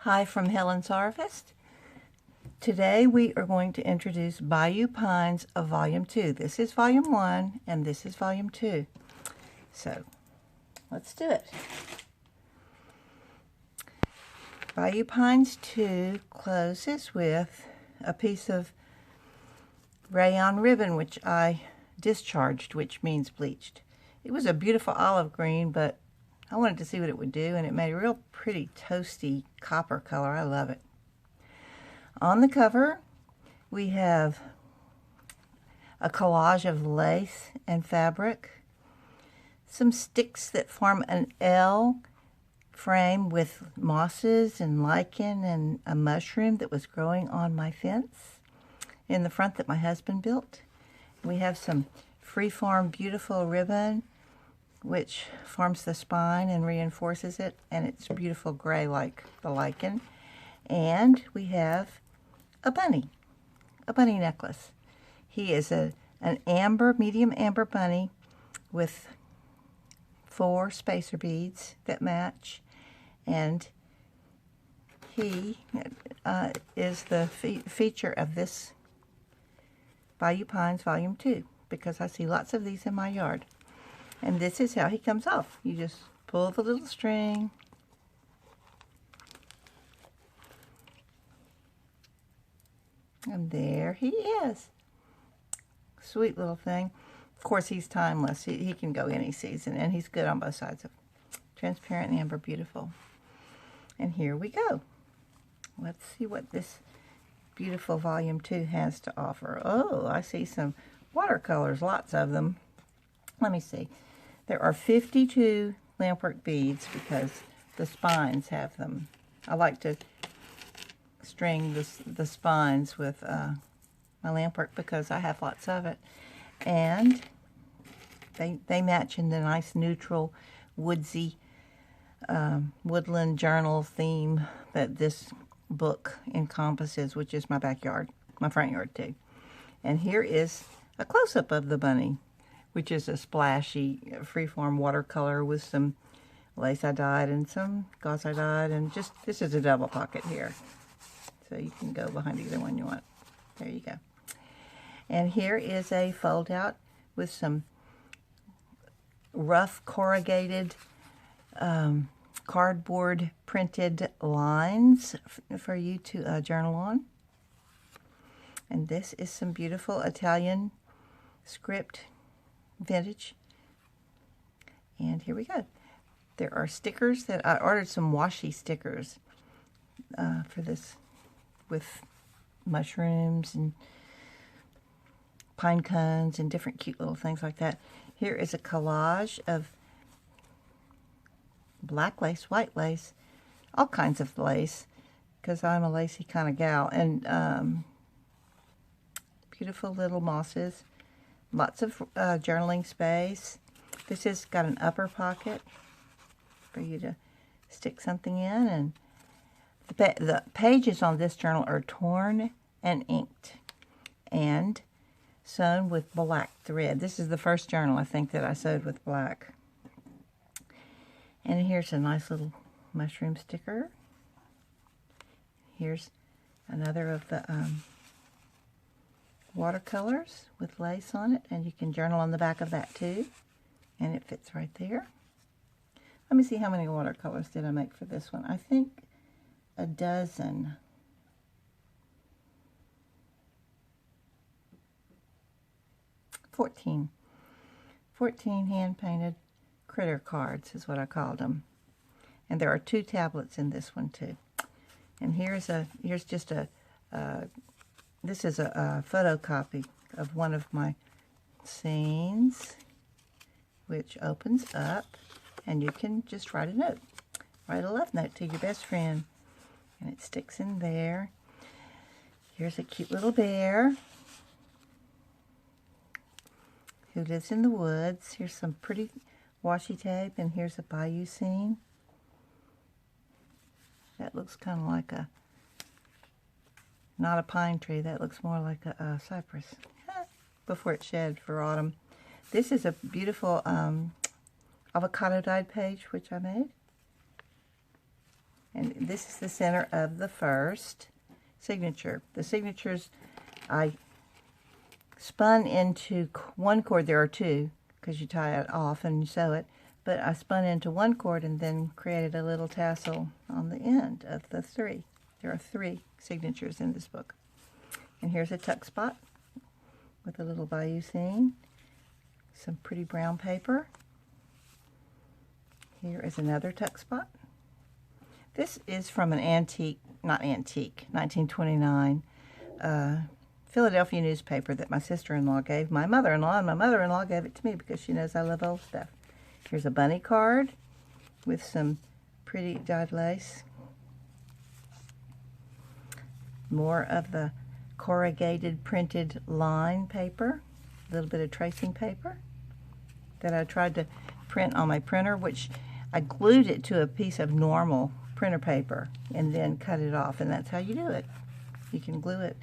Hi from Helen's Harvest. Today we are going to introduce Bayou Pines of Volume 2. This is Volume 1 and this is Volume 2. So let's do it. Bayou Pines 2 closes with a piece of rayon ribbon which I discharged, which means bleached. It was a beautiful olive green, but I wanted to see what it would do, and it made a real pretty toasty copper color. I love it. On the cover, we have a collage of lace and fabric, some sticks that form an L frame with mosses and lichen and a mushroom that was growing on my fence in the front that my husband built. We have some freeform beautiful ribbon which forms the spine and reinforces it, and it's beautiful gray like the lichen. And we have a bunny necklace. He is an medium amber bunny with 4 spacer beads that match, and he is the feature of this Bayou Pines Volume 2 because I see lots of these in my yard. And this is how he comes off. You just pull the little string, and there he is. Sweet little thing. Of course, he's timeless. He can go any season, and he's good on both sides. Of transparent amber, beautiful. And here we go. Let's see what this beautiful Volume 2 has to offer. Oh, I see some watercolors, lots of them. Let me see. There are 52 Lampwork beads because the spines have them. I like to string the spines with my Lampwork because I have lots of it. And they match in the nice neutral woodsy woodland journal theme that this book encompasses, which is my backyard, my front yard too. And here is a close-up of the bunny, which is a splashy freeform watercolor with some lace I dyed and some gauze I dyed, and just, this is a double pocket here. So you can go behind either one you want. There you go. And here is a fold out with some rough corrugated cardboard printed lines for you to journal on. And this is some beautiful Italian script vintage. And here we go. There are stickers that I ordered, some washi stickers for this with mushrooms and pine cones and different cute little things like that. Here is a collage of black lace, white lace, all kinds of lace, because I'm a lacy kind of gal, and beautiful little mosses. Lots of journaling space. This has got an upper pocket for you to stick something in, and the pages on this journal are torn and inked and sewn with black thread. This is the first journal I think that I sewed with black. And here's a nice little mushroom sticker. Here's another of the watercolors with lace on it, and you can journal on the back of that too, and it fits right there. Let me see how many watercolors did I make for this one. I think a dozen. Fourteen hand-painted critter cards is what I called them. And there are 2 tablets in this one too. And here's just a this is a photocopy of one of my scenes, which opens up, and you can just write a note. Write a love note to your best friend, and it sticks in there. Here's a cute little bear who lives in the woods. Here's some pretty washi tape, and here's a bayou scene. That looks kind of like not a pine tree. That looks more like a cypress before it shed for autumn. This is a beautiful avocado dyed page which I made. And this is the center of the first signature. The signatures I spun into one cord. There are two because you tie it off and you sew it. But I spun into one cord and then created a little tassel on the end of the three. There are 3 signatures in this book. And here's a tuck spot with a little Bayou scene. Some pretty brown paper. Here is another tuck spot. This is from an antique, not antique, 1929 Philadelphia newspaper that my sister-in-law gave my mother-in-law, and my mother-in-law gave it to me because she knows I love old stuff. Here's a bunny card with some pretty dyed lace. More of the corrugated printed line paper, a little bit of tracing paper that I tried to print on my printer, which I glued it to a piece of normal printer paper and then cut it off, and that's how you do it. You can glue it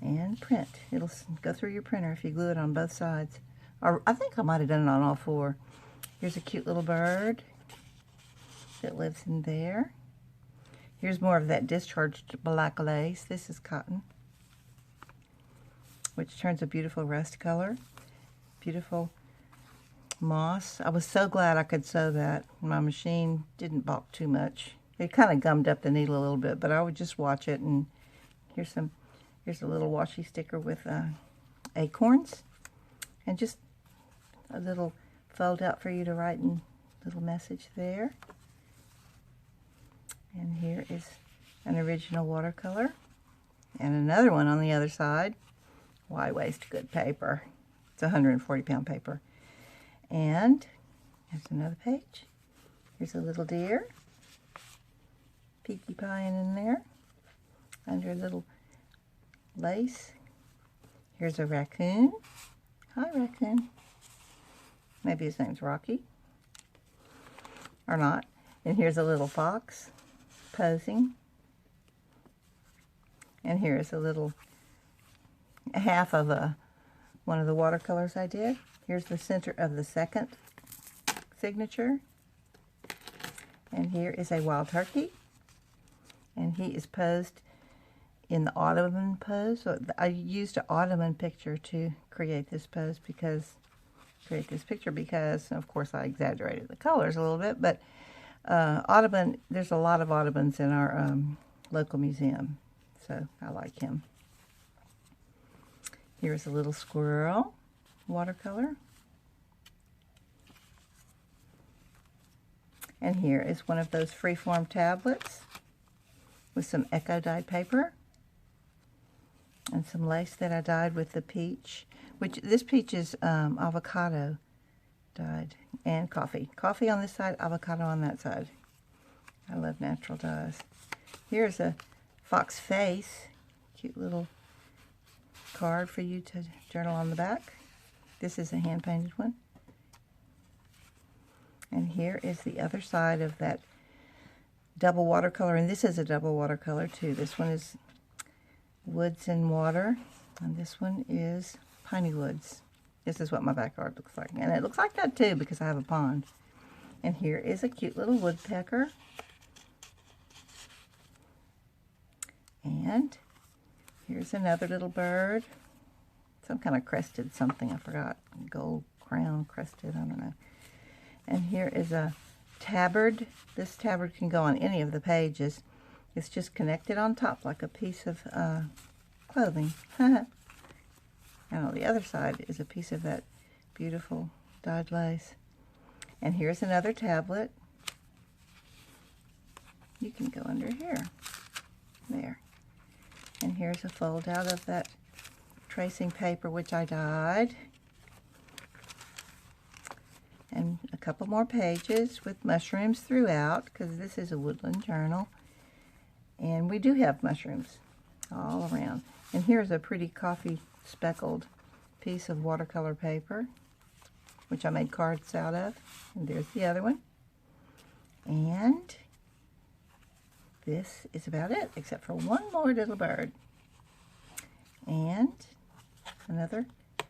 and print. It'll go through your printer if you glue it on both sides. Or I think I might have done it on all 4. Here's a cute little bird that lives in there. Here's more of that discharged black lace. This is cotton, which turns a beautiful rust color. Beautiful moss. I was so glad I could sew that. My machine didn't balk too much. It kind of gummed up the needle a little bit, but I would just watch it. And here's a little washi sticker with acorns, and just a little fold out for you to write a little message there. And here is an original watercolor, and another one on the other side. Why waste good paper? It's 140-pound paper. And here's another page. Here's a little deer, peeky pieing in there under a little lace. Here's a raccoon. Hi, raccoon. Maybe his name's Rocky, or not. And here's a little fox posing. And here's a little half of one of the watercolors I did. Here's the center of the second signature. And here is a wild turkey. And he is posed in the ottoman pose. So I used an ottoman picture to create this pose because, of course, I exaggerated the colors a little bit. But ottoman, there's a lot of ottomans in our local museum, so I like him. Here's a little squirrel watercolor. And here is one of those freeform tablets with some echo dyed paper and some lace that I dyed with the peach, which this peach is avocado dyed, and coffee. Coffee on this side, avocado on that side. I love natural dyes. Here's a fox face, cute little card for you to journal on the back. This is a hand-painted one. And here is the other side of that double watercolor, and this is a double watercolor too. This one is woods and water, and this one is piney woods. This is what my backyard looks like, and it looks like that too because I have a pond. And here is a cute little woodpecker. And here's another little bird. Some kind of crested something, I forgot. Gold crown crested, I don't know. And here is a tabard. This tabard can go on any of the pages. It's just connected on top like a piece of clothing. And on the other side is a piece of that beautiful dyed lace. And here's another tablet. You can go under here. There. And here's a fold out of that tracing paper which I dyed. And a couple more pages with mushrooms throughout because this is a woodland journal. And we do have mushrooms all around. And here's a pretty coffee speckled piece of watercolor paper, which I made cards out of. And there's the other one. And this is about it, except for one more little bird. And another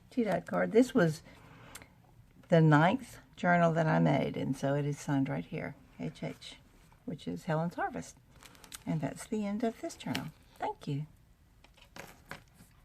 tea-dyed card. This was the 9th journal that I made, and so it is signed right here, HH, which is Helen's Harvest. And that's the end of this journal. Thank you.